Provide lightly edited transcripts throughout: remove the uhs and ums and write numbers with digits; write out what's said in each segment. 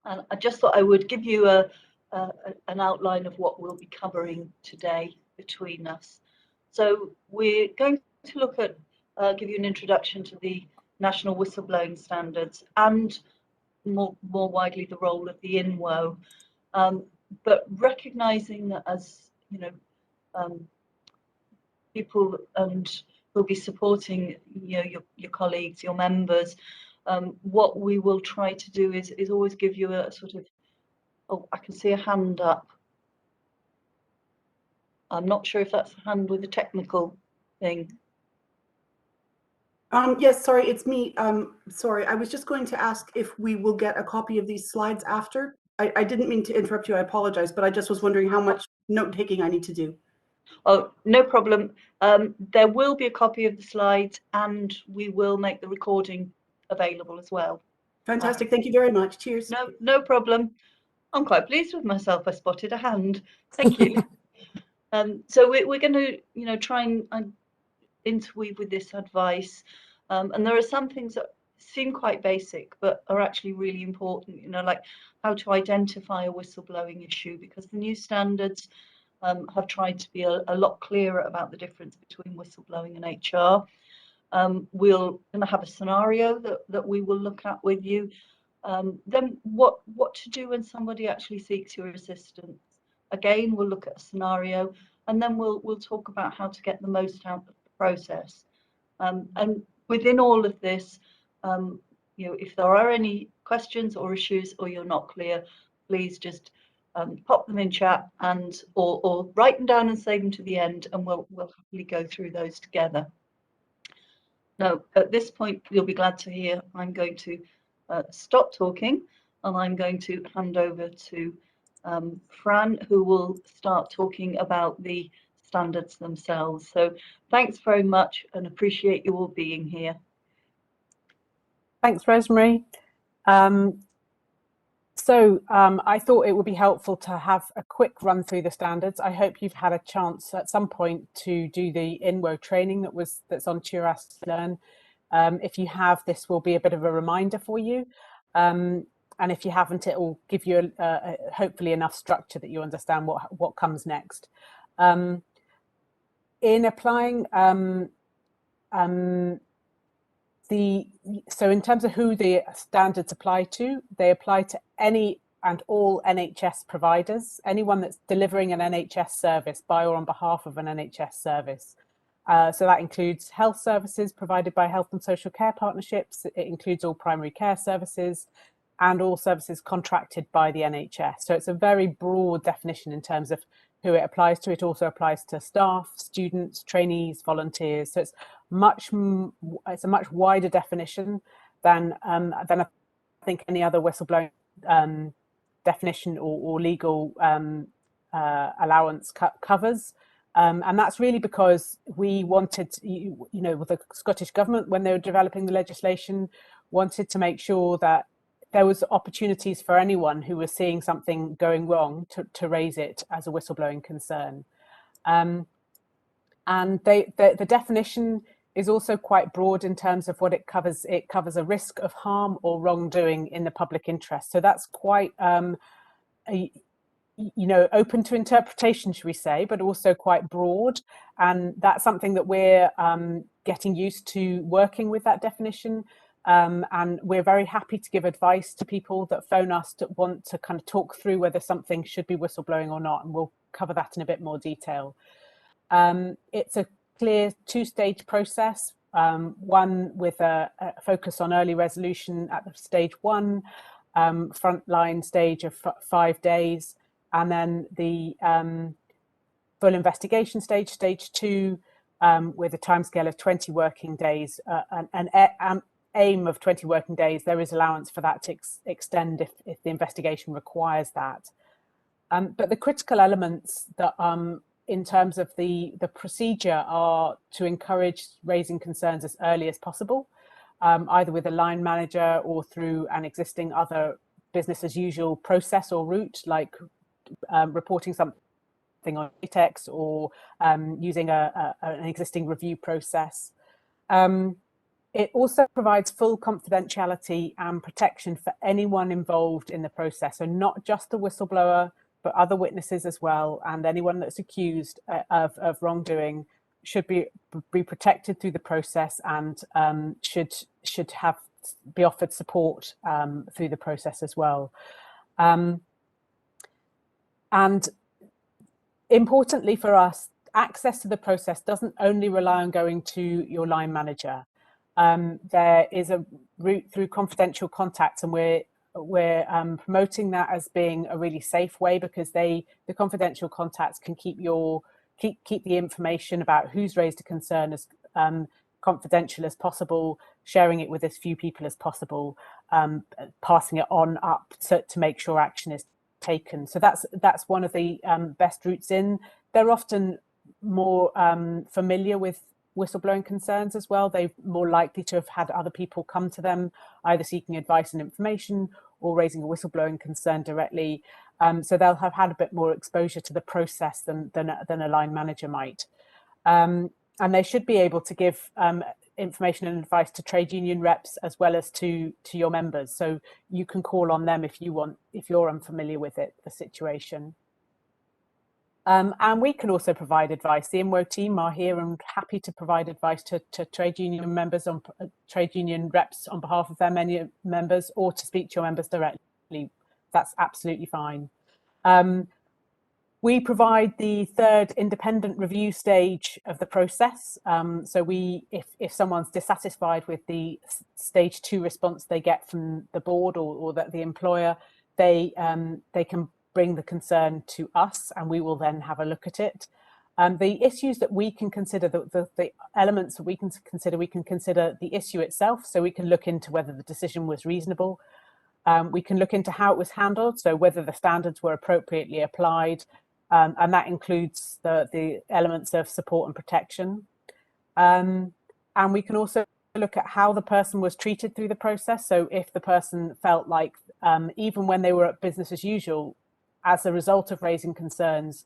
And I just thought I would give you an outline of what we'll be covering today between us. So we're going to look at, give you an introduction to the National Whistleblowing Standards and more widely the role of the INWO, but recognizing that as, you know, people and who'll be supporting, you know, your colleagues, your members, what we will try to do is always give you a sort of, oh, I can see a hand up. I'm not sure if that's a hand with a technical thing. Yes, sorry, it's me. Sorry, I was just going to ask if we will get a copy of these slides after. I didn't mean to interrupt you, I apologize, but I just was wondering how much note-taking I need to do. Oh, no problem. There will be a copy of the slides and we will make the recording available as well. Fantastic, thank you very much. Cheers. No problem. I'm quite pleased with myself. I spotted a hand. Thank you. So we're going to, you know, try and interweave with this advice. And there are some things that seem quite basic, but are actually really important, you know, like how to identify a whistleblowing issue, because the new standards have tried to be a lot clearer about the difference between whistleblowing and HR. We're going to have a scenario that we will look at with you. Then what to do when somebody actually seeks your assistance. Again, we'll look at a scenario, and then we'll talk about how to get the most out of the process. And within all of this, you know, if there are any questions or issues or you're not clear, please just pop them in chat and or write them down and save them to the end, and we'll happily go through those together. Now, at this point, you'll be glad to hear I'm going to stop talking, and I'm going to hand over to Fran, who will start talking about the standards themselves. So thanks very much and appreciate you all being here. Thanks, Rosemary. I thought it would be helpful to have a quick run through the standards. I hope you've had a chance at some point to do the INWO training that's on Curious to Learn. If you have, this will be a bit of a reminder for you. And if you haven't, it will give you hopefully enough structure that you understand what comes next. In applying so in terms of who the standards apply to, they apply to any and all NHS providers, anyone that's delivering an NHS service by or on behalf of an NHS service. So that includes health services provided by health and social care partnerships. It includes all primary care services and all services contracted by the NHS. So it's a very broad definition in terms of who it applies to. It also applies to staff, students, trainees, volunteers. So it's a much wider definition than I think any other whistleblowing definition or legal allowance covers. And that's really because we wanted, you know, with the Scottish Government, when they were developing the legislation, wanted to make sure that there was opportunities for anyone who was seeing something going wrong to raise it as a whistleblowing concern. And the definition is also quite broad in terms of what it covers. It covers a risk of harm or wrongdoing in the public interest. So that's quite, you know, open to interpretation, should we say, but also quite broad. And that's something that we're getting used to working with that definition. And we're very happy to give advice to people that phone us that want to kind of talk through whether something should be whistleblowing or not. And we'll cover that in a bit more detail. It's a clear two-stage process, one with a focus on early resolution at the stage 1, frontline stage of 5 days, and then the full investigation stage, stage 2, with a timescale of 20 working days, an aim of 20 working days. There is allowance for that to extend if the investigation requires that. But the critical elements that in terms of the procedure are to encourage raising concerns as early as possible, either with a line manager or through an existing other business as usual process or route, like reporting something on text or using an existing review process. It also provides full confidentiality and protection for anyone involved in the process, so not just the whistleblower, but other witnesses as well, and anyone that's accused of wrongdoing should be protected through the process, and should be offered support through the process as well. And importantly for us, access to the process doesn't only rely on going to your line manager. There is a route through confidential contacts, and we're promoting that as being a really safe way, because the confidential contacts can keep the information about who's raised a concern as confidential as possible, sharing it with as few people as possible, passing it on up to make sure action is taken. So that's one of the best routes in. They're often more familiar with whistleblowing concerns as well. They're more likely to have had other people come to them, either seeking advice and information or raising a whistleblowing concern directly. So they'll have had a bit more exposure to the process than a line manager might. And they should be able to give information and advice to trade union reps as well as to your members. So you can call on them if you're unfamiliar with the situation. And we can also provide advice. The INWO team are here and happy to provide advice to trade union members, trade union reps on behalf of their members, or to speak to your members directly. That's absolutely fine. We provide the third independent review stage of the process. So if someone's dissatisfied with the stage 2 response they get from the board or the employer, they can bring the concern to us, and we will then have a look at it. The issues that we can consider, the elements that we can consider the issue itself. So we can look into whether the decision was reasonable. We can look into how it was handled, so whether the standards were appropriately applied, and that includes the elements of support and protection. And we can also look at how the person was treated through the process. So if the person felt like, even when they were at business as usual, as a result of raising concerns,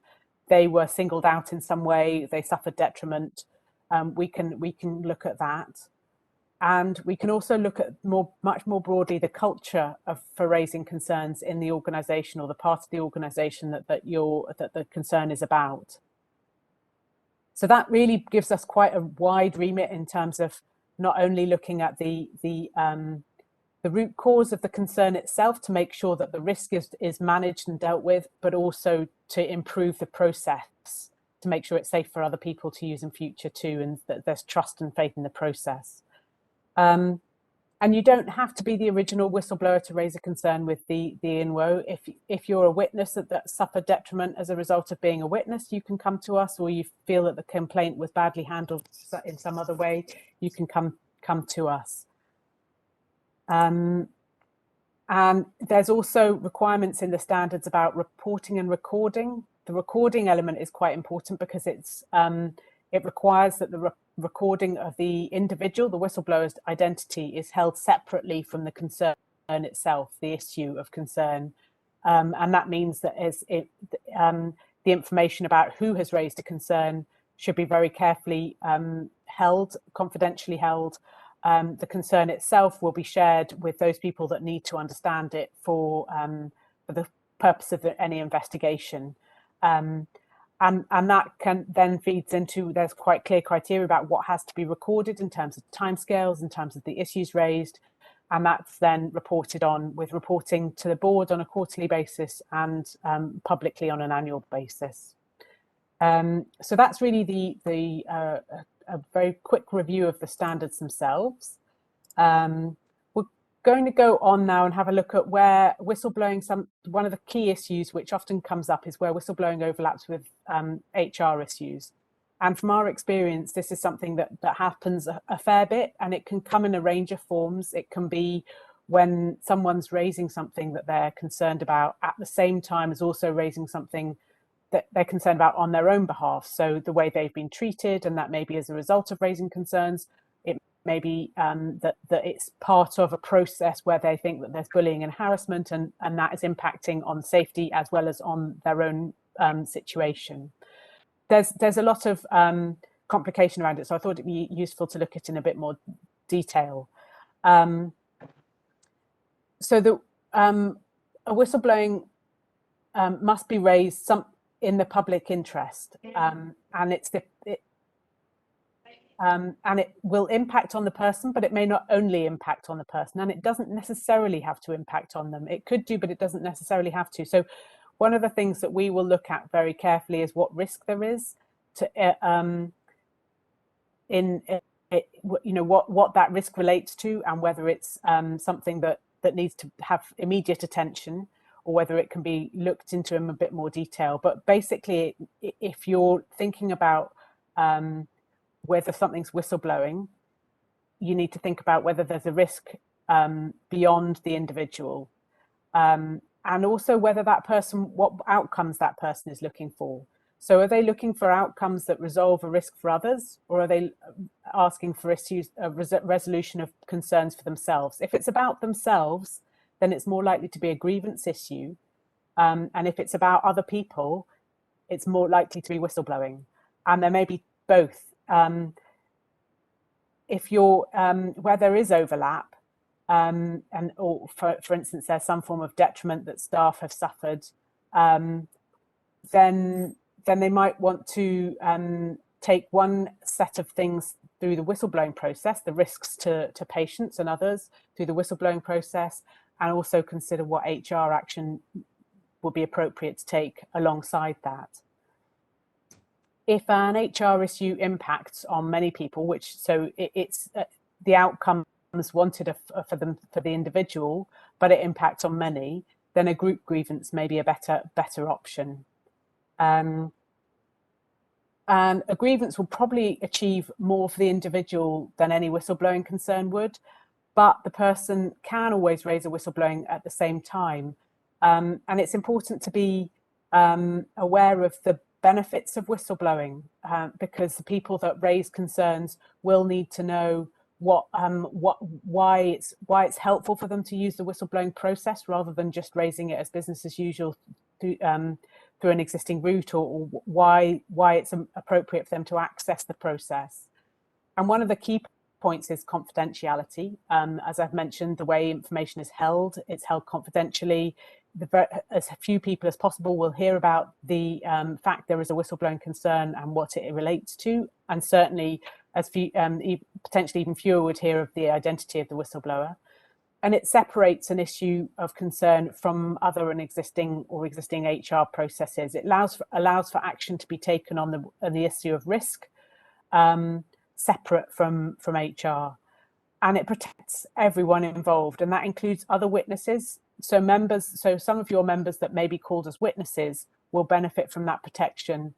they were singled out in some way, they suffered detriment, we can look at that. And we can also look at much more broadly the culture for raising concerns in the organisation, or the part of the organisation that the concern is about. So that really gives us quite a wide remit in terms of not only looking at the root cause of the concern itself to make sure that the risk is managed and dealt with, but also to improve the process to make sure it's safe for other people to use in future too, and that there's trust and faith in the process. And you don't have to be the original whistleblower to raise a concern with the INWO. If you're a witness that suffered detriment as a result of being a witness, you can come to us, or you feel that the complaint was badly handled in some other way, you can come to us. And there's also requirements in the standards about reporting and recording. The recording element is quite important because it requires that the recording of the individual, the whistleblower's identity, is held separately from the concern itself, the issue of concern. And that means that the information about who has raised a concern should be very carefully held, confidentially held. The concern itself will be shared with those people that need to understand it for the purpose of any investigation. And that can then feeds into, there's quite clear criteria about what has to be recorded in terms of timescales, in terms of the issues raised, and that's then reported on with reporting to the board on a quarterly basis and publicly on an annual basis. So that's really a very quick review of the standards themselves. We're going to go on now and have a look at where whistleblowing, one of the key issues which often comes up is where whistleblowing overlaps with HR issues. And from our experience, this is something that happens a fair bit, and it can come in a range of forms. It can be when someone's raising something that they're concerned about at the same time as also raising something that they're concerned about on their own behalf. So the way they've been treated, and that may be as a result of raising concerns. It may be that it's part of a process where they think that there's bullying and harassment, and that is impacting on safety as well as on their own situation. There's a lot of complication around it, so I thought it'd be useful to look at in a bit more detail. So the a whistleblowing must be raised in the public interest, and it will impact on the person, but it may not only impact on the person, and it doesn't necessarily have to impact on them. It could do, but it doesn't necessarily have to. So one of the things that we will look at very carefully is what risk there is to what that risk relates to, and whether it's something that needs to have immediate attention, or whether it can be looked into in a bit more detail. But basically, if you're thinking about whether something's whistleblowing, you need to think about whether there's a risk beyond the individual, and also whether that person, what outcomes that person is looking for. So are they looking for outcomes that resolve a risk for others, or are they asking for resolution of concerns for themselves? If it's about themselves, then it's more likely to be a grievance issue. And if it's about other people, it's more likely to be whistleblowing. And there may be both. If you're where there is overlap, or for instance, there's some form of detriment that staff have suffered, then they might want to take one set of things through the whistleblowing process, the risks to patients and others through the whistleblowing process, and also consider what HR action would be appropriate to take alongside that. If an HR issue impacts on many people, it's the outcomes wanted for the individual, but it impacts on many, then a group grievance may be a better option. And a grievance will probably achieve more for the individual than any whistleblowing concern would, but the person can always raise a whistleblowing at the same time. And it's important to be aware of the benefits of whistleblowing, because the people that raise concerns will need to know why it's helpful for them to use the whistleblowing process rather than just raising it as business as usual through an existing route, or why it's appropriate for them to access the process. And one of the key points is confidentiality. As I've mentioned, the way information is held, it's held confidentially. As few people as possible will hear about the fact there is a whistleblowing concern and what it relates to, and certainly as few, potentially even fewer would hear of the identity of the whistleblower. And it separates an issue of concern from other and existing HR processes. It allows for action to be taken on the issue of risk, separate from HR, and it protects everyone involved, and that includes other witnesses. So some of your members that may be called as witnesses will benefit from that protection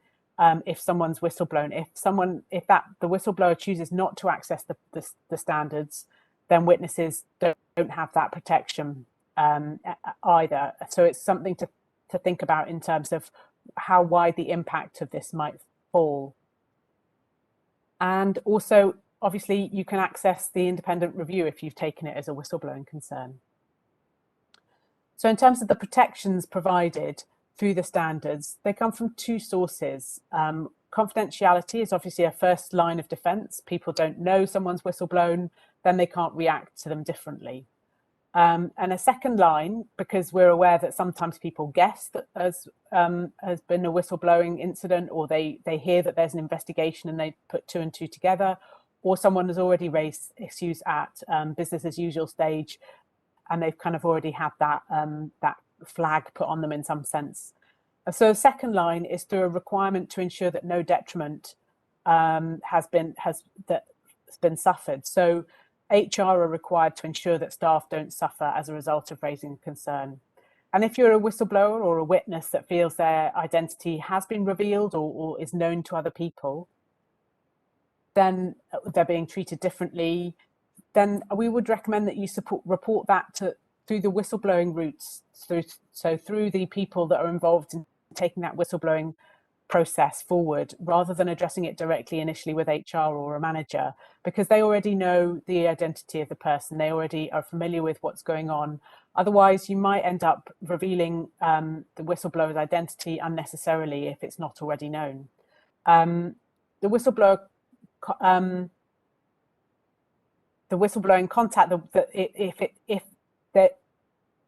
if someone's whistleblown. If the whistleblower chooses not to access the standards, then witnesses don't have that protection either. So it's something to think about in terms of how wide the impact of this might fall. And also, obviously, you can access the independent review if you've taken it as a whistleblowing concern. So in terms of the protections provided through the standards, they come from two sources. Confidentiality is obviously a first line of defense. People don't know someone's whistleblown, then they can't react to them differently. And a second line, because we're aware that sometimes people guess that has been a whistleblowing incident, or they hear that there's an investigation and they put two and two together, or someone has already raised issues at business as usual stage, and they've kind of already had that flag put on them in some sense. So the second line is through a requirement to ensure that no detriment has been suffered. So HR are required to ensure that staff don't suffer as a result of raising a concern. And if you're a whistleblower or a witness that feels their identity has been revealed or is known to other people, then they're being treated differently, then we would recommend that you report that through the whistleblowing routes, through the people that are involved in taking that whistleblowing process forward, rather than addressing it directly initially with HR or a manager, because they already know the identity of the person, they already are familiar with what's going on. Otherwise, you might end up revealing the whistleblower's identity unnecessarily if it's not already known. The whistleblower whistleblowing contact,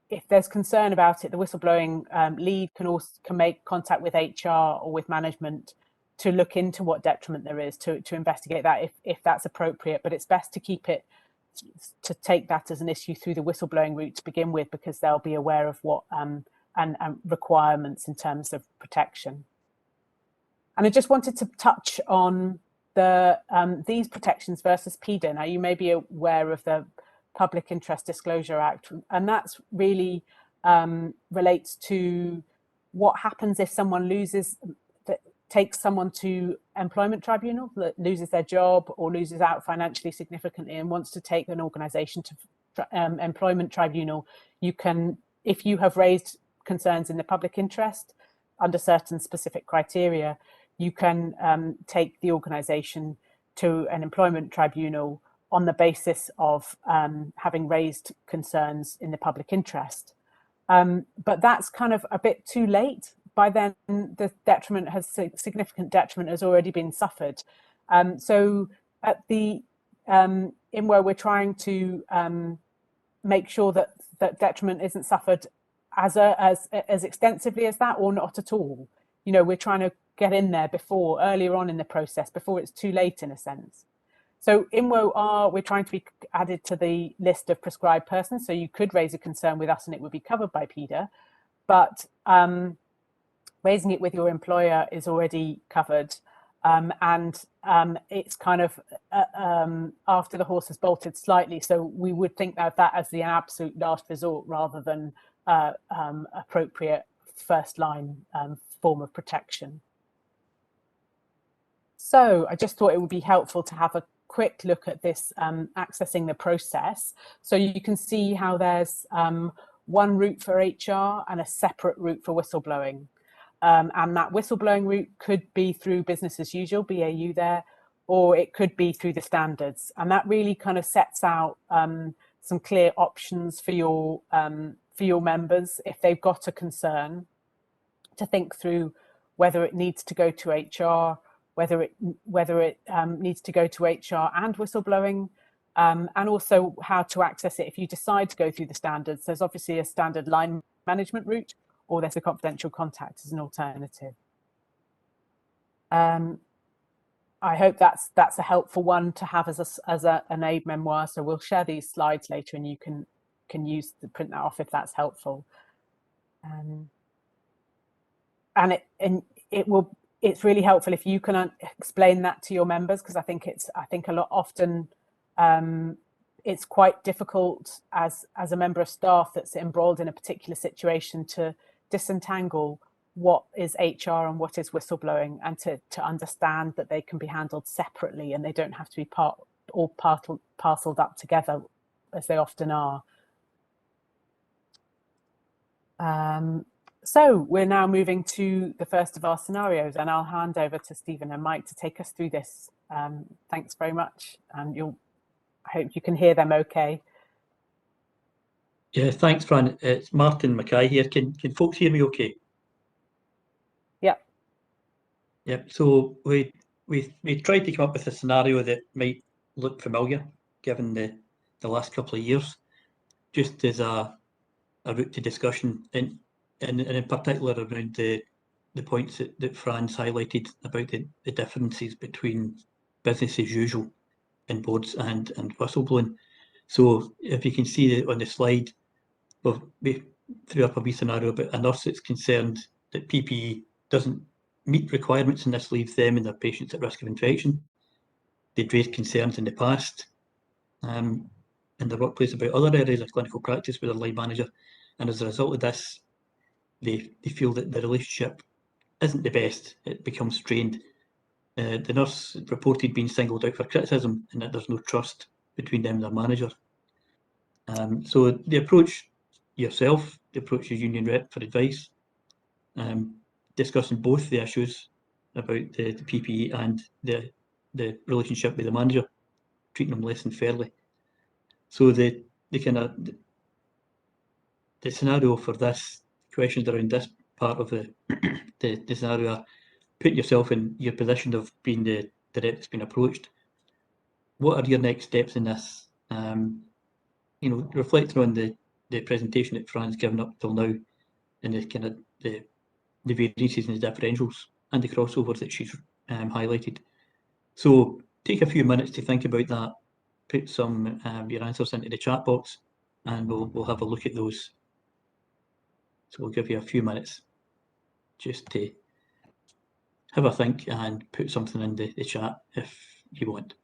if there's concern about it, the whistleblowing lead can make contact with HR or with management to look into what detriment there is, to investigate that if that's appropriate. But it's best to take that as an issue through the whistleblowing route to begin with, because they'll be aware of what and requirements in terms of protection. And I just wanted to touch on these protections versus PIDA. Now, you may be aware of the Public Interest Disclosure Act, and that's really relates to what happens if someone takes someone to employment tribunal, that loses their job or loses out financially significantly and wants to take an organisation to employment tribunal. You can, if you have raised concerns in the public interest under certain specific criteria, you can take the organisation to an employment tribunal on the basis of having raised concerns in the public interest. But that's kind of a bit too late. By then, the significant detriment has already been suffered. So at the INWO, we're trying to make sure that detriment isn't suffered as extensively as that, or not at all. You know, we're trying to get in there earlier on in the process, before it's too late in a sense. So INWO we're trying to be added to the list of prescribed persons. So you could raise a concern with us and it would be covered by PIDA, but raising it with your employer is already covered. It's kind of after the horse has bolted slightly. So we would think of that as the absolute last resort rather than appropriate first line form of protection. So I just thought it would be helpful to have a quick look at this accessing the process. So you can see how there's one route for HR and a separate route for whistleblowing. And that whistleblowing route could be through business as usual, BAU there, or it could be through the standards. And that really kind of sets out some clear options for your members if they've got a concern, to think through whether it needs to go to HR, whether it needs to go to HR and whistleblowing, and also how to access it if you decide to go through the standards. There's obviously a standard line management route, or there's a confidential contact as an alternative. I hope that's a helpful one to have as an aid memoir. So we'll share these slides later, and you can print that off if that's helpful. It's really helpful if you can explain that to your members, because I think a lot often it's quite difficult as a member of staff that's embroiled in a particular situation to disentangle what is HR and what is whistleblowing, and to understand that they can be handled separately and they don't have to be parceled up together as they often are. So we're now moving to the first of our scenarios, and I'll hand over to Stephen and Mike to take us through this. Thanks very much, and I hope you can hear them okay. Yeah, thanks, Fran. It's Martin Mackay here. Can folks hear me okay? Yep. Yep. So we tried to come up with a scenario that might look familiar, given the last couple of years, just as a route to discussion, and in particular around the points that Fran's highlighted about the differences between business as usual in boards and whistleblowing. So if you can see on the slide, we threw up a wee scenario about a nurse that's concerned that PPE doesn't meet requirements, and this leaves them and their patients at risk of infection. They'd raised concerns in the past in the workplace about other areas of clinical practice with their line manager, and as a result of this, they feel that the relationship isn't the best. It becomes strained. The nurse reported being singled out for criticism, and that there's no trust between them and their manager. So they approach yourself, they approach your union rep for advice, discussing both the issues about the PPE and the relationship with the manager, treating them less than fairly. So the scenario for this, questions around this part of the scenario are: put yourself in your position of being the rep that's been approached. What are your next steps in this You know, reflecting on the presentation that Fran's given up till now, and the kind of the variances and the differentials and the crossovers that she's highlighted. So take a few minutes to think about that, put some your answers into the chat box, and we'll have a look at those. So we'll give you a few minutes just to have a think and put something in the chat if you want.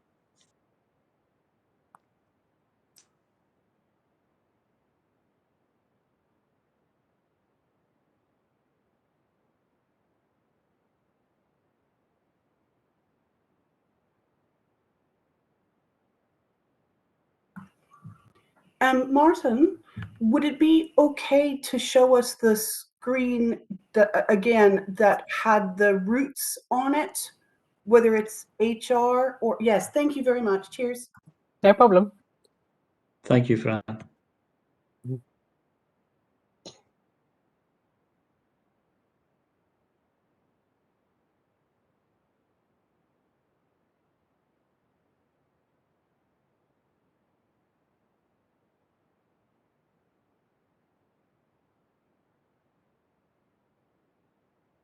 Martin, would it be okay to show us the screen that, again, that had the roots on it, whether it's HR or, yes, thank you very much. Cheers. No problem. Thank you, Fran.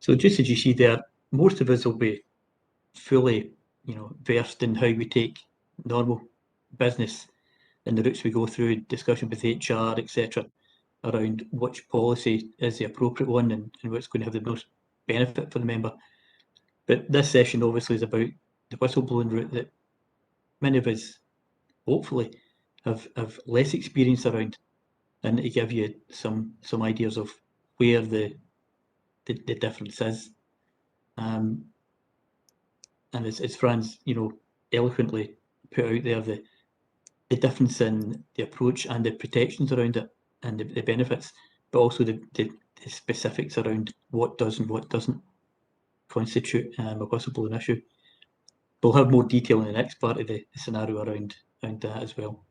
So just as you see there, most of us will be fully, you know, versed in how we take normal business and the routes we go through, discussion with HR, etc., around which policy is the appropriate one and what's going to have the most benefit for the member. But this session obviously is about the whistleblowing route that many of us hopefully have less experience around, and to give you some ideas of where the difference is. And as Fran's, you know, eloquently put out there, the difference in the approach and the protections around it and the benefits, but also the specifics around what does and what doesn't constitute a whistleblowing issue. We'll have more detail in the next part of the scenario around that as well.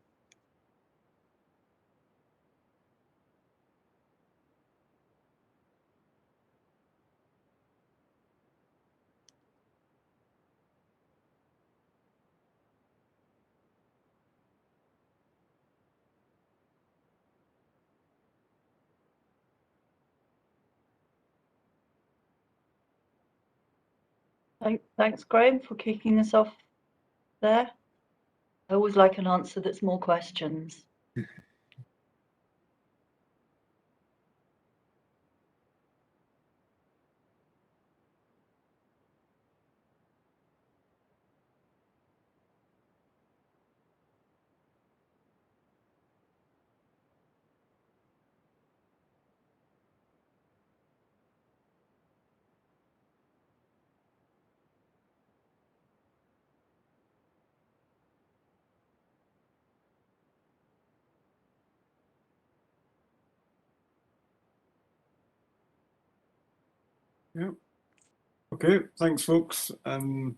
Thanks, Graham, for kicking us off there. I always like an answer that's more questions. Yeah. Okay, thanks, folks. Fran,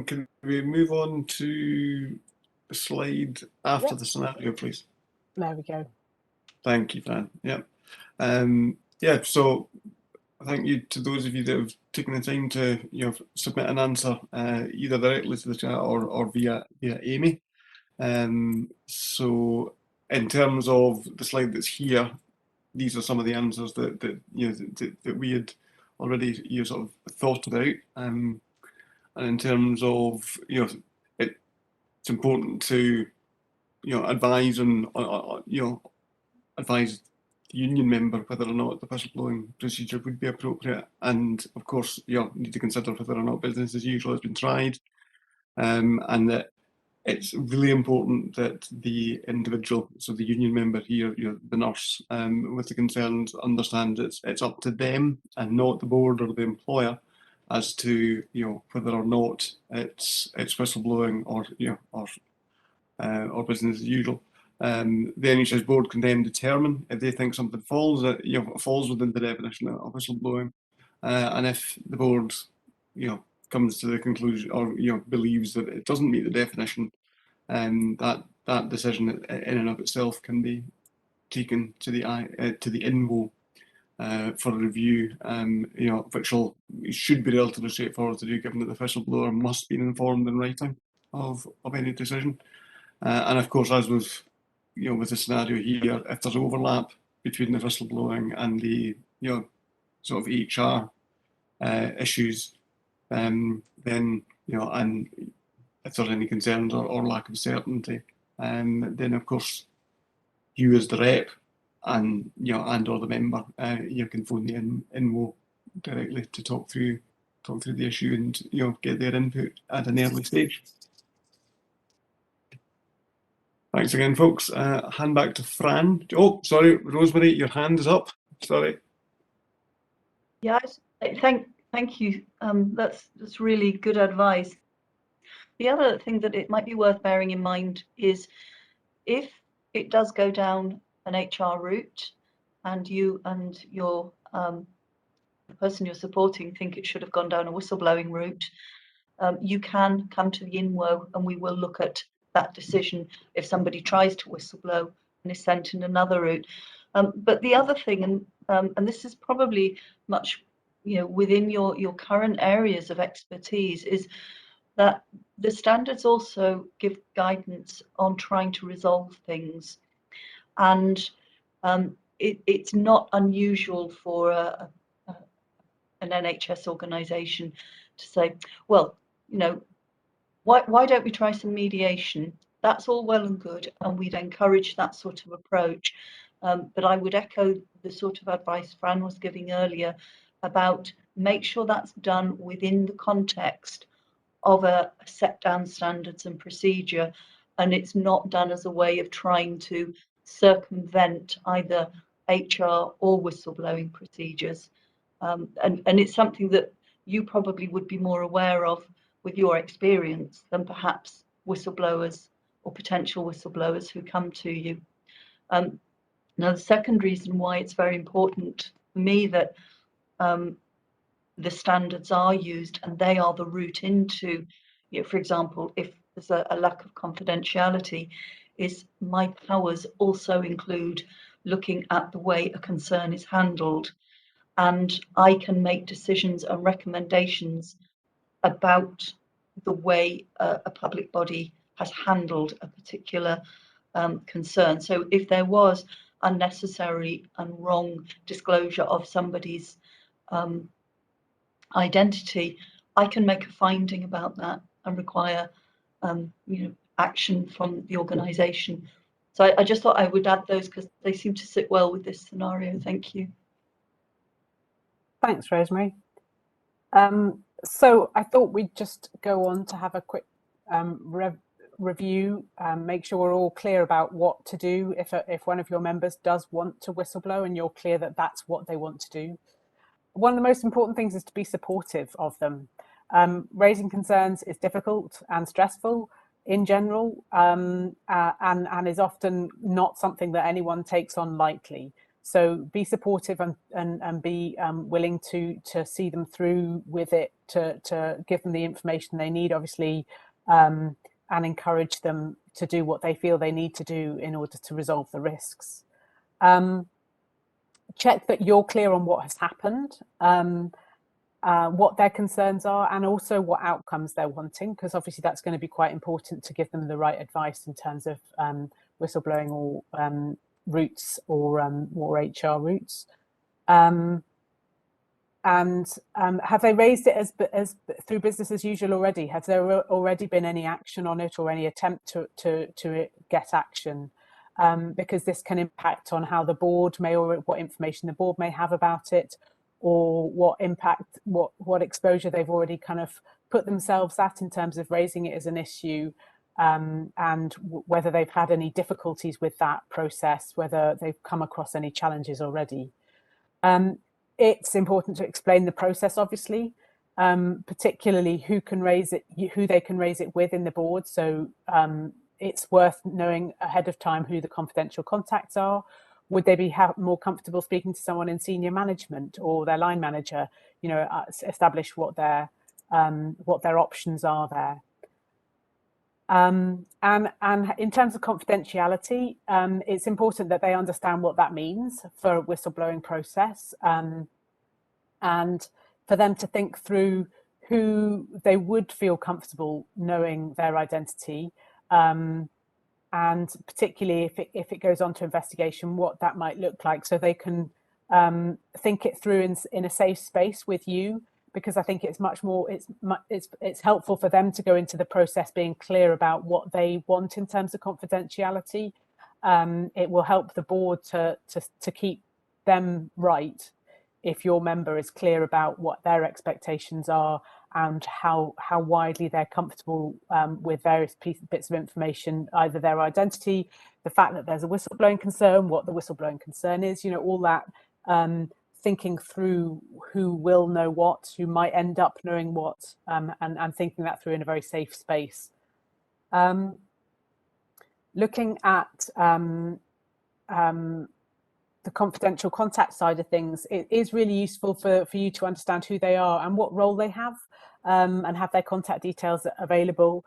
can we move on to the slide after the scenario, please? There we go. Thank you, Fran. Yeah. Yeah, so thank you to those of you that have taken the time to submit an answer either directly to the chat or via Amy. So in terms of the slide that's here, these are some of the answers that we had already sort of thought about. And in terms of it's important to advise advise the union member whether or not the whistleblowing procedure would be appropriate, and of course need to consider whether or not business as usual has been tried, and that it's really important that the individual, so the union member here, the nurse with the concerns, understand it's up to them and not the board or the employer as to whether or not it's whistleblowing or business as usual. The NHS board can then determine if they think something falls within the definition of whistleblowing, and if the board comes to the conclusion or believes that it doesn't meet the definition, that decision in and of itself can be taken to the INWO for review, which should be relatively straightforward to do, given that the whistleblower must be informed in writing of any decision. And of course, as with with the scenario here, if there's overlap between the whistleblowing and the sort of HR issues, then and if there's any concerns or lack of certainty, then of course you as the rep and and or the member, you can phone the INWO directly to talk through the issue and get their input at an early stage. Thanks again, folks. Hand back to Fran. Oh, sorry, Rosemary, your hand is up. Sorry. Yes, thank you. That's really good advice. The other thing that it might be worth bearing in mind is if it does go down an HR route and you and your the person you're supporting think it should have gone down a whistleblowing route, you can come to the INWO and we will look at that decision if somebody tries to whistleblow and is sent in another route. But the other thing, and this is probably much within your current areas of expertise, is that the standards also give guidance on trying to resolve things, and it's not unusual for an NHS organisation to say, well, why don't we try some mediation? That's all well and good, and we'd encourage that sort of approach. But I would echo the sort of advice Fran was giving earlier about make sure that's done within the context of a set down standards and procedure, and it's not done as a way of trying to circumvent either HR or whistleblowing procedures. And it's something that you probably would be more aware of with your experience than perhaps whistleblowers or potential whistleblowers who come to you. Now, the second reason why it's very important for me that the standards are used and they are the route into, for example, if there's a lack of confidentiality, is my powers also include looking at the way a concern is handled. And I can make decisions and recommendations about the way a public body has handled a particular concern. So if there was unnecessary and wrong disclosure of somebody's identity, I can make a finding about that and require action from the organisation. So I just thought I would add those because they seem to sit well with this scenario. Thank you. Thanks, Rosemary. So I thought we'd just go on to have a quick review, make sure we're all clear about what to do if one of your members does want to whistleblow and you're clear that that's what they want to do. One of the most important things is to be supportive of them. Raising concerns is difficult and stressful in general, and is often not something that anyone takes on lightly. So be supportive and be willing to see them through with it, to give them the information they need, obviously, and encourage them to do what they feel they need to do in order to resolve the risks. Check that you're clear on what has happened, what their concerns are, and also what outcomes they're wanting, because obviously that's going to be quite important to give them the right advice in terms of whistleblowing or routes or HR routes. And have they raised it as through business as usual already? Has there already been any action on it or any attempt to get action? Because this can impact on how the board may, or what information the board may have about it, or what impact, what exposure they've already kind of put themselves at in terms of raising it as an issue, and whether they've had any difficulties with that process, whether they've come across any challenges already. It's important to explain the process, obviously, particularly who can raise it, who they can raise it with in the board. So it's worth knowing ahead of time who the confidential contacts are. Would they be more comfortable speaking to someone in senior management or their line manager? Establish what their options are there. And in terms of confidentiality, it's important that they understand what that means for a whistleblowing process, and for them to think through who they would feel comfortable knowing their identity, and particularly if it goes on to investigation, what that might look like, so they can think it through in a safe space with you, because I think it's much more, it's helpful for them to go into the process being clear about what they want in terms of confidentiality. It will help the board to keep them right if your member is clear about what their expectations are and how widely they're comfortable with various bits of information, either their identity, the fact that there's a whistleblowing concern, what the whistleblowing concern is, you know, all that, thinking through who will know what, who might end up knowing what, and thinking that through in a very safe space. Looking at the confidential contact side of things, it is really useful for you to understand who they are and what role they have, and have their contact details available.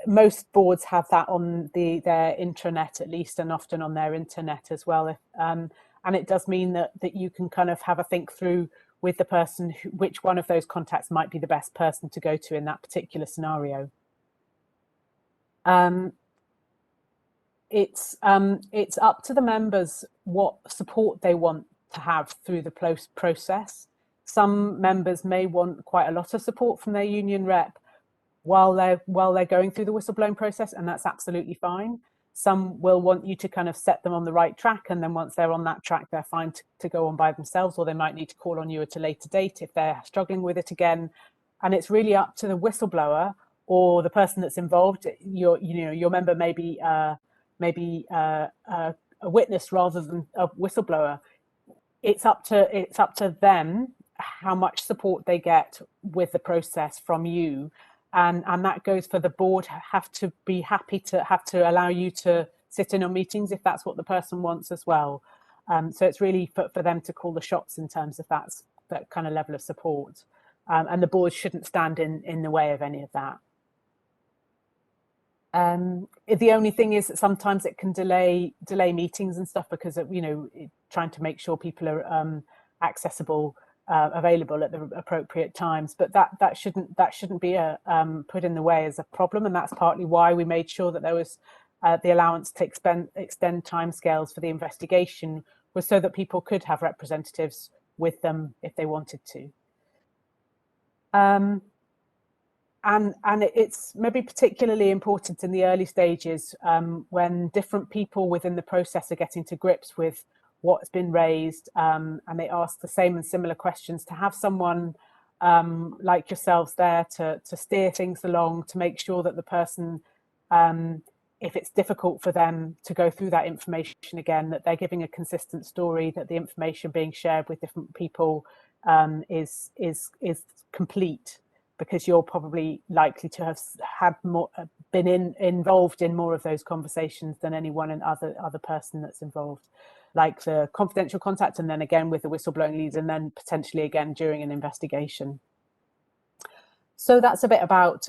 Most boards have that on their intranet at least, and often on their internet as well. And it does mean that you can kind of have a think through with the person which one of those contacts might be the best person to go to in that particular scenario. It's up to the members what support they want to have through the process. Some members may want quite a lot of support from their union rep while they're going through the whistleblowing process, and that's absolutely fine. Some will want you to kind of set them on the right track, and then once they're on that track, they're fine to go on by themselves, or they might need to call on you at a later date if they're struggling with it again. And it's really up to the whistleblower or the person that's involved. Your member may be a witness rather than a whistleblower. It's up to them how much support they get with the process from you, and that goes for the board. Have to be happy to have to allow you to sit in on meetings if that's what the person wants as well. So it's really for them to call the shots in terms of that kind of level of support, and the board shouldn't stand in the way of any of that. The only thing is that sometimes it can delay meetings and stuff, because of, trying to make sure people are accessible, available at the appropriate times. But that shouldn't be put in the way as a problem, and that's partly why we made sure that there was the allowance to extend timescales for the investigation, was so that people could have representatives with them if they wanted to. And it's maybe particularly important in the early stages, when different people within the process are getting to grips with what's been raised, and they ask the same and similar questions, to have someone like yourselves there to steer things along, to make sure that the person, if it's difficult for them to go through that information again, that they're giving a consistent story, that the information being shared with different people is complete, because you're probably likely to have had been involved in more of those conversations than any one other person that's involved, like the confidential contact, and then again with the whistleblowing leads, and then potentially again during an investigation. So that's a bit about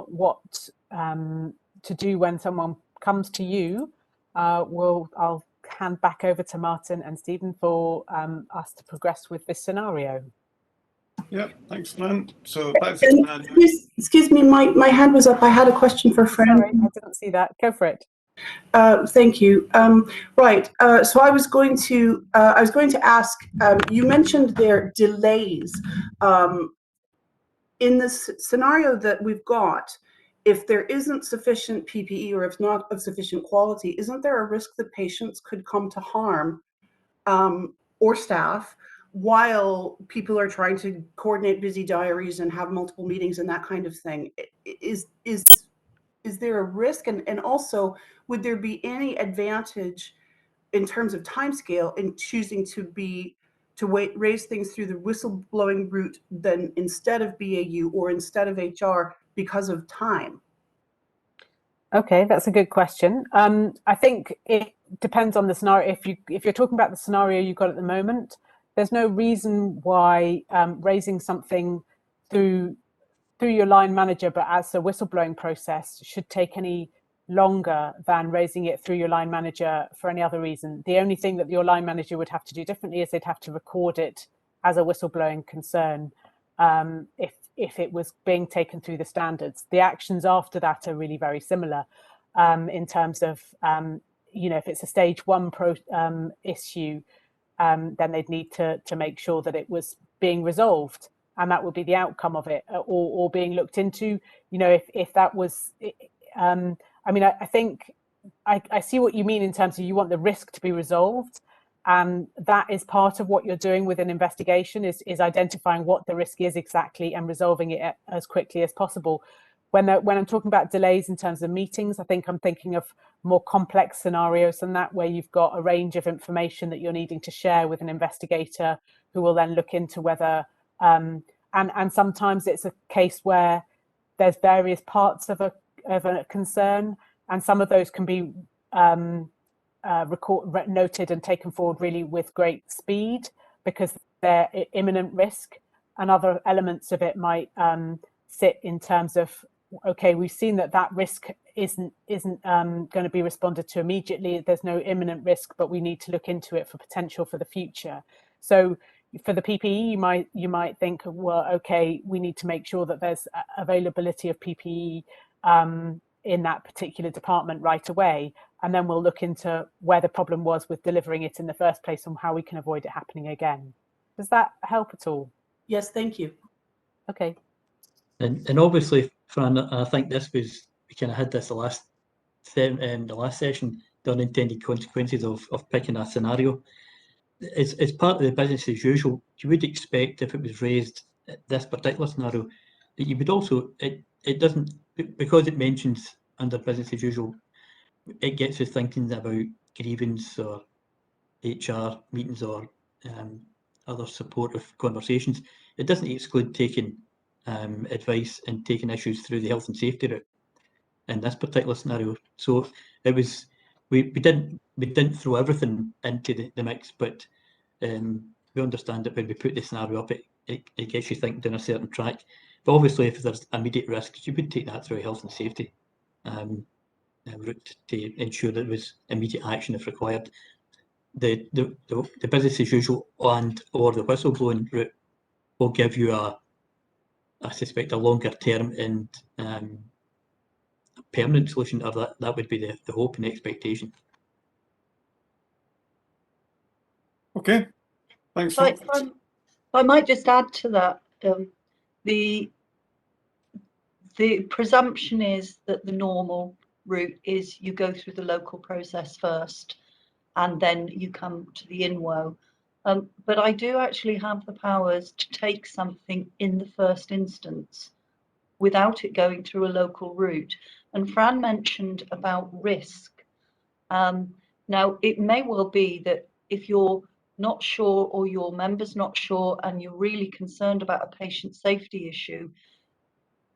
what to do when someone comes to you. I'll hand back over to Martin and Stephen for us to progress with this scenario. Yeah, thanks, Lynn. So back to excuse me, my hand was up. I had a question for Fran. Sorry, I didn't see that. Go for it. Thank you. Right. So I was going to ask. You mentioned there delays in this scenario that we've got. If there isn't sufficient PPE, or if not of sufficient quality, isn't there a risk that patients could come to harm, or staff, while people are trying to coordinate busy diaries and have multiple meetings and that kind of thing? Is there a risk? And also, would there be any advantage in terms of timescale in choosing to raise things through the whistleblowing route than instead of BAU or instead of HR, because of time? Okay, that's a good question. I think it depends on the scenario. If you're talking about the scenario you've got at the moment, there's no reason why raising something through your line manager, but as a whistleblowing process, should take any longer than raising it through your line manager for any other reason. The only thing that your line manager would have to do differently is they'd have to record it as a whistleblowing concern if it was being taken through the standards. The actions after that are really very similar. in terms of, if it's a stage 1 issue, then they'd need to make sure that it was being resolved, and that would be the outcome of it, or being looked into. If that was, I think I see what you mean in terms of you want the risk to be resolved, and that is part of what you're doing with an investigation, is identifying what the risk is exactly and resolving it as quickly as possible. When I'm talking about delays in terms of meetings, I think I'm thinking of more complex scenarios than that, where you've got a range of information that you're needing to share with an investigator, who will then look into whether, and sometimes it's a case where there's various parts of a concern, and some of those can be noted and taken forward really with great speed because they're imminent risk, and other elements of it might sit in terms of, okay, we've seen that risk isn't going to be responded to immediately. There's no imminent risk, but we need to look into it for potential for the future. So for the PPE, you might think, well, okay, we need to make sure that there's availability of PPE in that particular department right away, and then we'll look into where the problem was with delivering it in the first place and how we can avoid it happening again. Does that help at all? Yes, thank you. Okay. And obviously, Fran, I think we kind of had this the last session, the unintended consequences of picking a scenario. It's part of the business as usual. You would expect, if it was raised this particular scenario, that you would also, it doesn't, because it mentions under business as usual, it gets us thinking about grievance or HR meetings or other supportive conversations. It doesn't exclude taking advice and taking issues through the health and safety route in this particular scenario. So it was, we didn't throw everything into the mix, but we understand that when we put the scenario up, it gets you thinking down a certain track. But obviously, if there's immediate risks, you would take that through health and safety route to ensure that there was immediate action if required. The business as usual or the whistleblowing route will give you I suspect a longer term and permanent solution, or that would be the hope and expectation. Okay, thanks. I might just add to that. The presumption is that the normal route is you go through the local process first, and then you come to the INWO. But I do actually have the powers to take something in the first instance without it going through a local route. And Fran mentioned about risk. Now, it may well be that if you're not sure or your member's not sure and you're really concerned about a patient safety issue,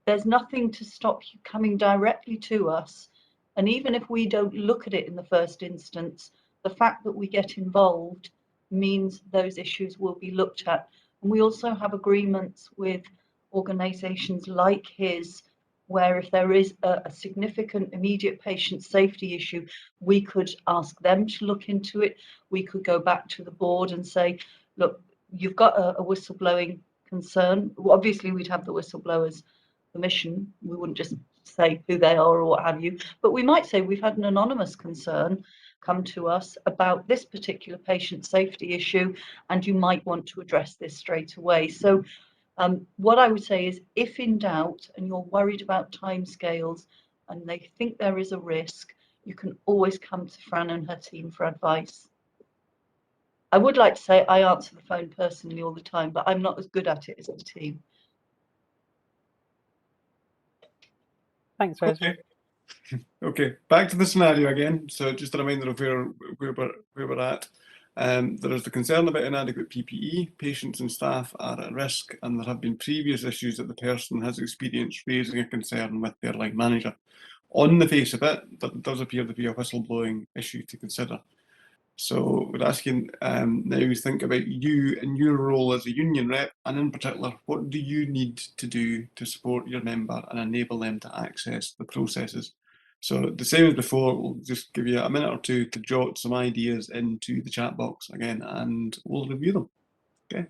there's nothing to stop you coming directly to us. And even if we don't look at it in the first instance, the fact that we get involved means those issues will be looked at. And we also have agreements with organisations like his, where if there is a significant immediate patient safety issue, we could ask them to look into it. We could go back to the board and say, look, you've got a whistleblowing concern. Well, obviously, we'd have the whistleblowers' permission. We wouldn't just say who they are or what have you, but we might say we've had an anonymous concern come to us about this particular patient safety issue, and you might want to address this straight away. So what I would say is, if in doubt and you're worried about timescales and they think there is a risk, you can always come to Fran and her team for advice. I would like to say I answer the phone personally all the time, but I'm not as good at it as the team. Thanks, Rosemary. Okay, back to the scenario again. So just a reminder of where we're at. There is the concern about inadequate PPE. Patients and staff are at risk, and there have been previous issues that the person has experienced raising a concern with their line manager. On the face of it, that does appear to be a whistleblowing issue to consider. So we're asking now, think about you and your role as a union rep, and in particular, what do you need to do to support your member and enable them to access the processes? So the same as before, we'll just give you a minute or two to jot some ideas into the chat box again, and we'll review them. Okay.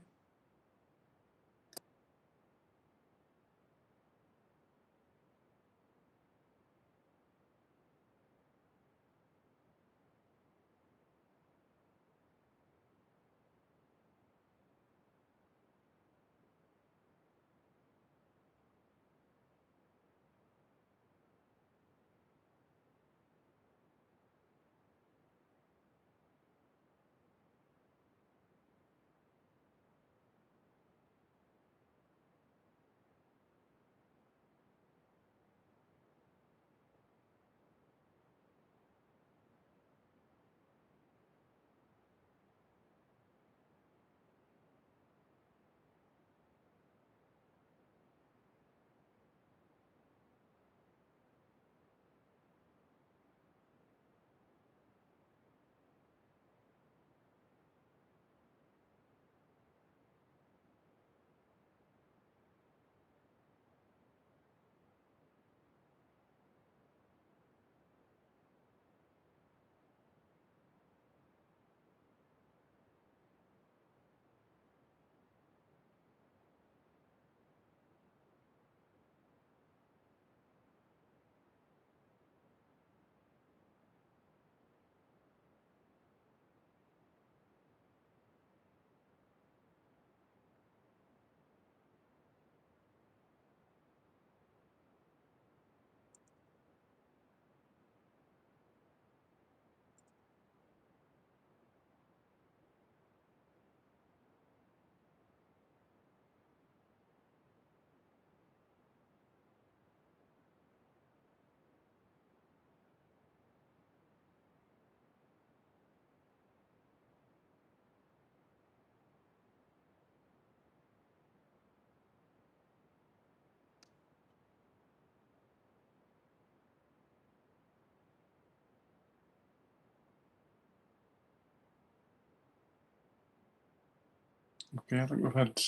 Okay, I think we've had.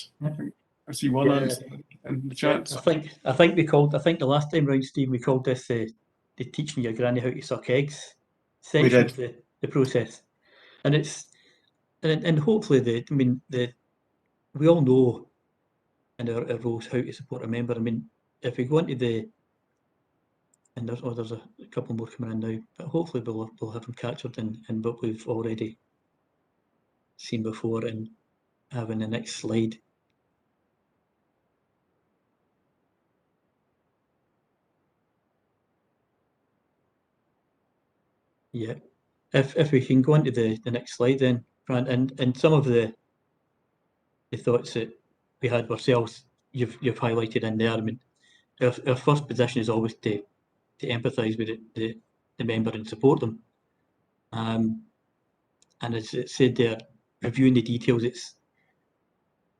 I see one answer in the chat. I think the last time round, Steve, we called this the teaching your granny how to suck eggs section of the process, and it's and hopefully we all know in our roles how to support a member. I mean, if we go into and there's a couple more coming in now, but hopefully we'll have them captured in what we've already seen before and having the next slide. Yeah, if we can go on to the next slide then, Fran, and some of the thoughts that we had ourselves, you've highlighted in there. I mean, our first position is always to empathise with the member and support them. And as it said there, reviewing the details,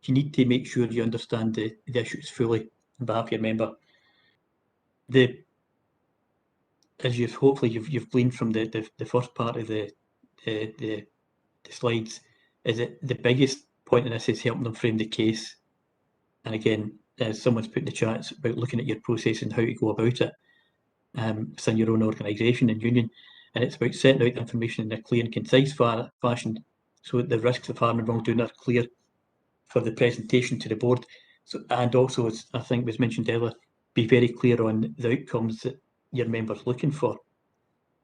you need to make sure you understand the issues fully on behalf of your member. As you've gleaned from the first part of the slides, is that the biggest point in this is helping them frame the case. And again, as someone's put in the chat, it's about looking at your process and how to go about it within your own organisation and union. And it's about setting out the information in a clear and concise fashion so that the risks of harm and wrongdoing are clear for the presentation to the board. So, and also, as I think was mentioned earlier, be very clear on the outcomes that your member's looking for.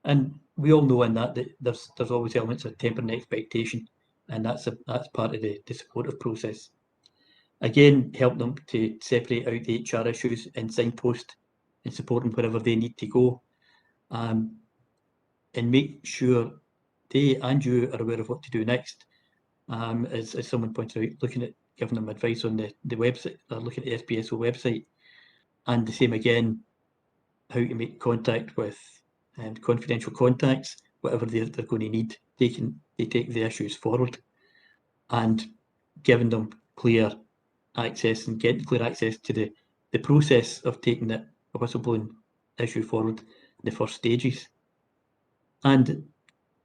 And we all know in that there's always elements of tempering expectation, and that's part of the supportive process. Again, help them to separate out the HR issues and signpost and support them wherever they need to go, and make sure they and you are aware of what to do next. As someone pointed out, looking at giving them advice on the website, or looking at the SPSO website, and the same again, how to make contact with confidential contacts, whatever they're going to need, they take the issues forward, and giving them clear access and getting clear access to the process of taking a whistleblowing issue forward in the first stages, and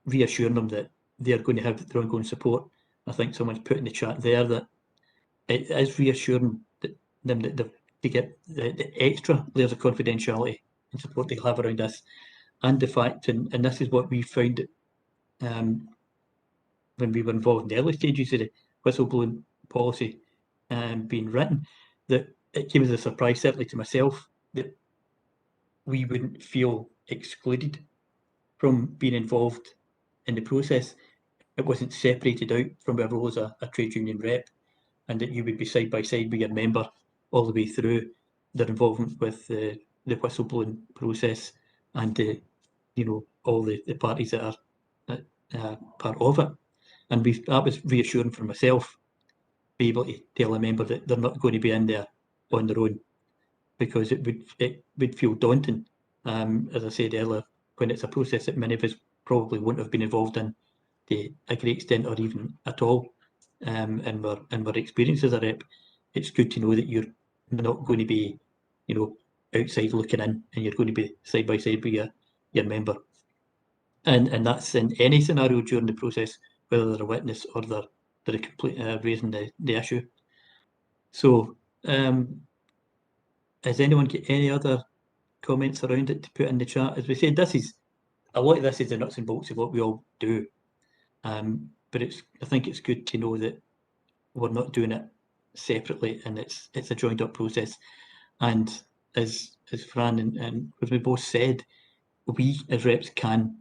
reassuring them that they're going to have their ongoing support. I think someone's put in the chat there that it is reassuring them that they get the extra layers of confidentiality and support they'll have around this, and the fact, and this is what we found when we were involved in the early stages of the whistleblowing policy being written, that it came as a surprise, certainly to myself, that we wouldn't feel excluded from being involved in the process. It wasn't separated out from our role as a trade union rep, and that you would be side by side with your member all the way through their involvement with the whistleblowing process, and all the parties that are part of it. And that was reassuring for myself, be able to tell a member that they're not going to be in there on their own, because it would feel daunting, as I said earlier, when it's a process that many of us probably wouldn't have been involved in to a great extent or even at all in our experience as a rep. It's good to know that you're not going to be outside looking in, and you're going to be side by side with your member, and that's in any scenario during the process, whether they're a witness or they're raising the issue. So has anyone got any other comments around it to put in the chat? As we said, a lot of this is the nuts and bolts of what we all do, but I think it's good to know that we're not doing it separately, and it's a joined up process. And as Fran and as we both said, we as reps can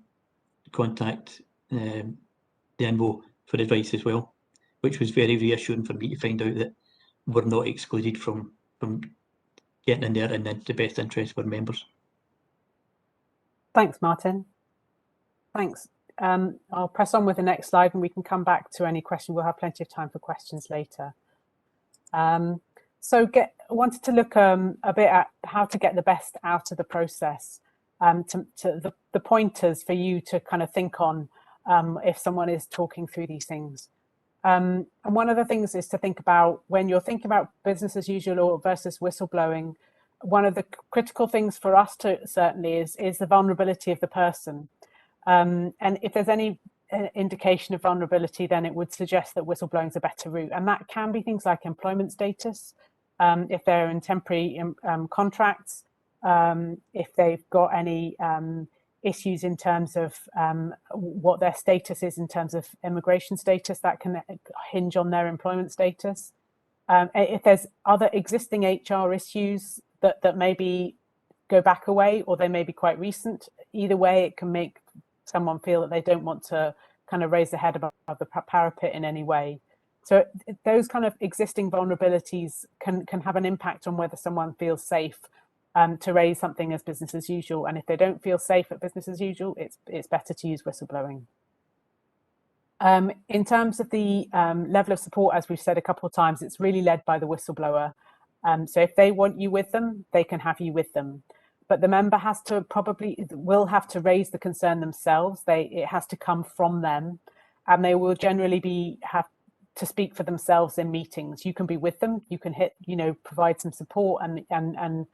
contact the INWO for advice as well, which was very reassuring for me to find out that we're not excluded from getting in there in the best interest of our members. Thanks, Martin. Thanks. I'll press on with the next slide, and we can come back to any question. We'll have plenty of time for questions later. Wanted to look a bit at how to get the best out of the process, to the pointers for you to kind of think on if someone is talking through these things. And one of the things is to think about, when you're thinking about business as usual or versus whistleblowing, one of the critical things for us to certainly is the vulnerability of the person. And if there's any an indication of vulnerability, then it would suggest that whistleblowing is a better route. And that can be things like employment status, if they're in temporary contracts, if they've got any issues in terms of what their status is in terms of immigration status, that can hinge on their employment status. If there's other existing HR issues that maybe go back a way, or they may be quite recent, either way, it can make someone feel that they don't want to kind of raise their head above the parapet in any way. So those kind of existing vulnerabilities can have an impact on whether someone feels safe to raise something as business as usual. And if they don't feel safe at business as usual, it's better to use whistleblowing. In terms of the level of support, as we've said a couple of times, it's really led by the whistleblower. So if they want you with them, they can have you with them. But the member will have to raise the concern themselves. It has to come from them, and they will generally have to speak for themselves in meetings. You can be with them, you can provide some support and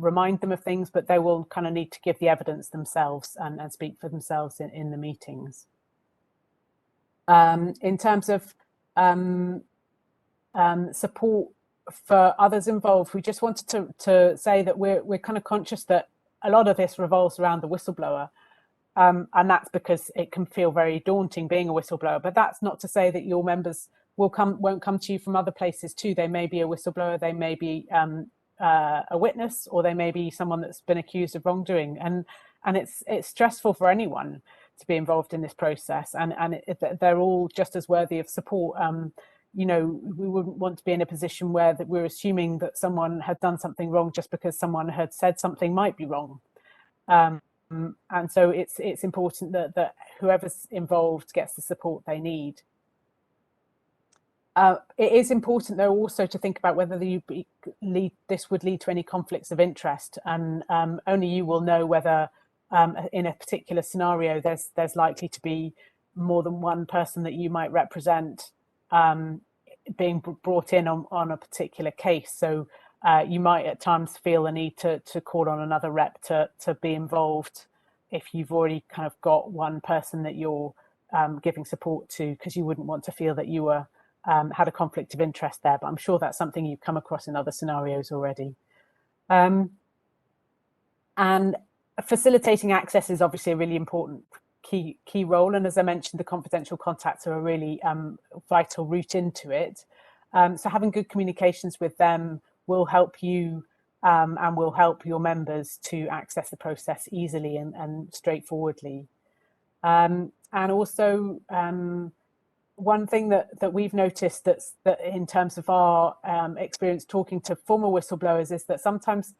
remind them of things, but they will kind of need to give the evidence themselves and speak for themselves in the meetings. In terms of support for others involved, we just wanted to say that we're kind of conscious that a lot of this revolves around the whistleblower, and that's because it can feel very daunting being a whistleblower. But that's not to say that your members won't come to you from other places too. They may be a whistleblower, they may be a witness, or they may be someone that's been accused of wrongdoing, and it's stressful for anyone to be involved in this process, and they're all just as worthy of support. We wouldn't want to be in a position where that we're assuming that someone had done something wrong just because someone had said something might be wrong. And so it's important that whoever's involved gets the support they need. It is important, though, also to think about whether this would lead to any conflicts of interest, and only you will know whether in a particular scenario there's likely to be more than one person that you might represent being brought in on a particular case. So you might at times feel a need to call on another rep to be involved if you've already kind of got one person that you're giving support to, because you wouldn't want to feel that you were had a conflict of interest there. But I'm sure that's something you've come across in other scenarios already. And facilitating access is obviously a really important key role, and as I mentioned, the confidential contacts are a really vital route into it. So having good communications with them will help you and will help your members to access the process easily and straightforwardly. And also one thing that we've noticed that in terms of our experience talking to former whistleblowers is that sometimes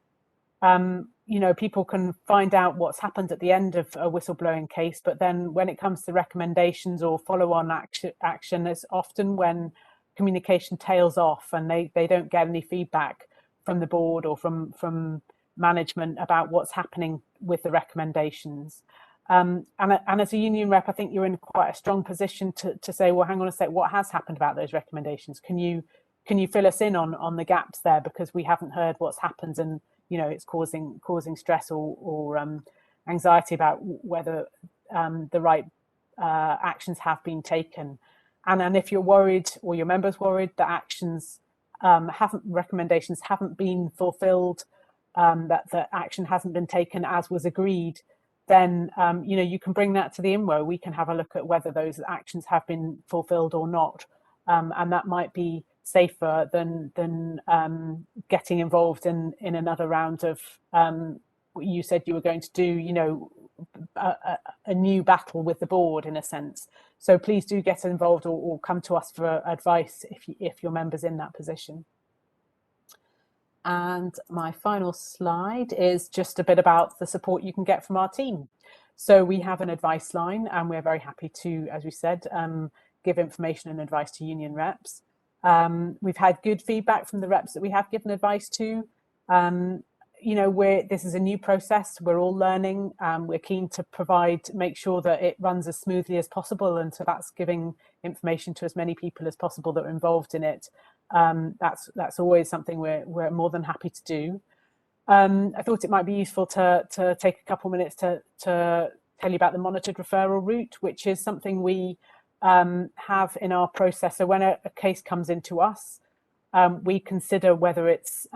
people can find out what's happened at the end of a whistleblowing case, but then when it comes to recommendations or follow-on action, it's often when communication tails off and they don't get any feedback from the board or from management about what's happening with the recommendations. And as a union rep, I think you're in quite a strong position to say, well, hang on a sec, what has happened about those recommendations? Can you fill us in on the gaps there, because we haven't heard what's happened, and it's causing stress or anxiety about whether the right actions have been taken. And if you're worried, or your members worried, that recommendations haven't been fulfilled, that the action hasn't been taken as was agreed, then you can bring that to the INWO. We can have a look at whether those actions have been fulfilled or not, and that might be safer than getting involved in another round of what you said you were going to do, a new battle with the board in a sense. So please do get involved or come to us for advice if your member's in that position. And my final slide is just a bit about the support you can get from our team. So we have an advice line, and we're very happy to, as we said, give information and advice to union reps. We've had good feedback from the reps that we have given advice to. This is a new process. We're all learning. We're keen to make sure that it runs as smoothly as possible, and so that's giving information to as many people as possible that are involved in it. That's always something we're more than happy to do. I thought it might be useful to take a couple minutes to tell you about the monitored referral route, which is something we have in our process. So when a case comes into us, we consider whether it's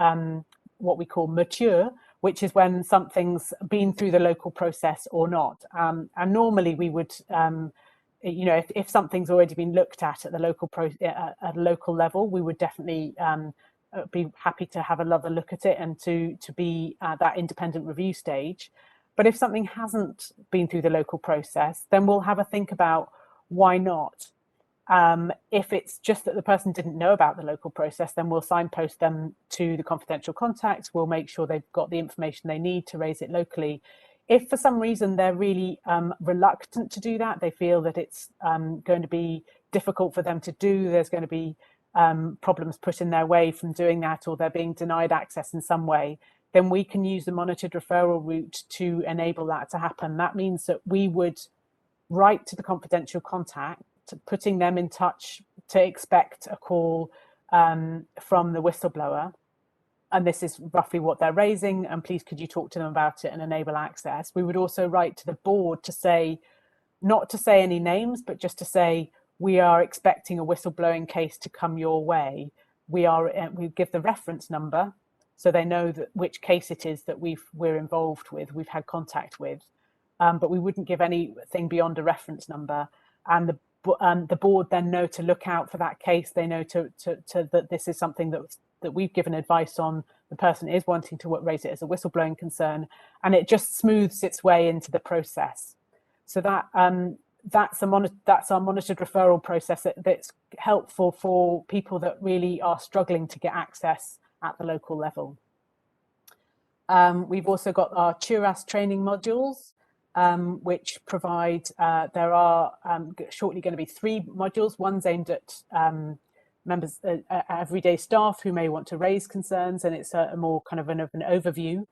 what we call mature, which is when something's been through the local process or not. And normally we would, you know, if something's already been looked at the local at a local level, we would definitely be happy to have another look at it and to be at that independent review stage. But if something hasn't been through the local process, then we'll have a think about why not. If it's just that the person didn't know about the local process, then we'll signpost them to the confidential contact. We'll make sure they've got the information they need to raise it locally. If for some reason they're really reluctant to do that, they feel that it's going to be difficult for them to do, there's going to be problems put in their way from doing that, or they're being denied access in some way, then we can use the monitored referral route to enable that to happen. That means that we would write to the confidential contact, putting them in touch to expect a call from the whistleblower. And this is roughly what they're raising, and please could you talk to them about it and enable access. We would also write to the board to say, not to say any names, but just to say, we are expecting a whistleblowing case to come your way. We give the reference number so they know that which case it is that we're involved with, we've had contact with, but we wouldn't give anything beyond a reference number. And the board then know to look out for that case. They know that this is something that we've given advice on. The person is wanting to raise it as a whistleblowing concern, and it just smooths its way into the process. So that's our monitored referral process that's helpful for people that really are struggling to get access at the local level. We've also got our CHURAS training modules, which provide, there are shortly going to be 3 modules. One's aimed at members, everyday staff who may want to raise concerns, and it's a more kind of an overview.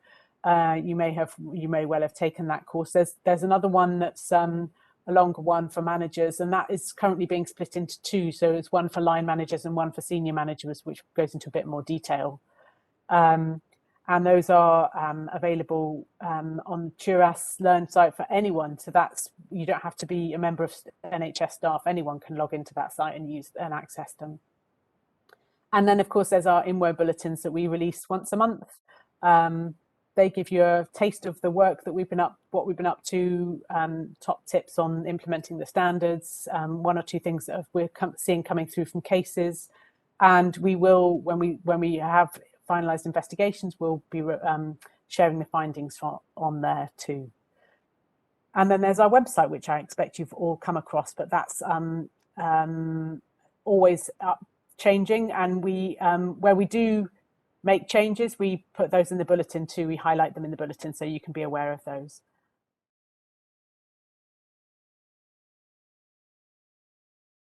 You may well have taken that course. There's another one that's a longer one for managers, and that is currently being split into 2. So it's one for line managers and one for senior managers, which goes into a bit more detail. And those are available on CHURAS Learn site for anyone. So you don't have to be a member of NHS staff. Anyone can log into that site and use and access them. And then, of course, there's our INWO bulletins that we release once a month. They give you a taste of the work that what we've been up to, top tips on implementing the standards, 1 or 2 things that we're seeing coming through from cases. And we will, when we have finalised investigations, we'll be sharing the findings on there too. And then there's our website, which I expect you've all come across, but that's always changing. And where we do make changes, we put those in the bulletin too. We highlight them in the bulletin so you can be aware of those.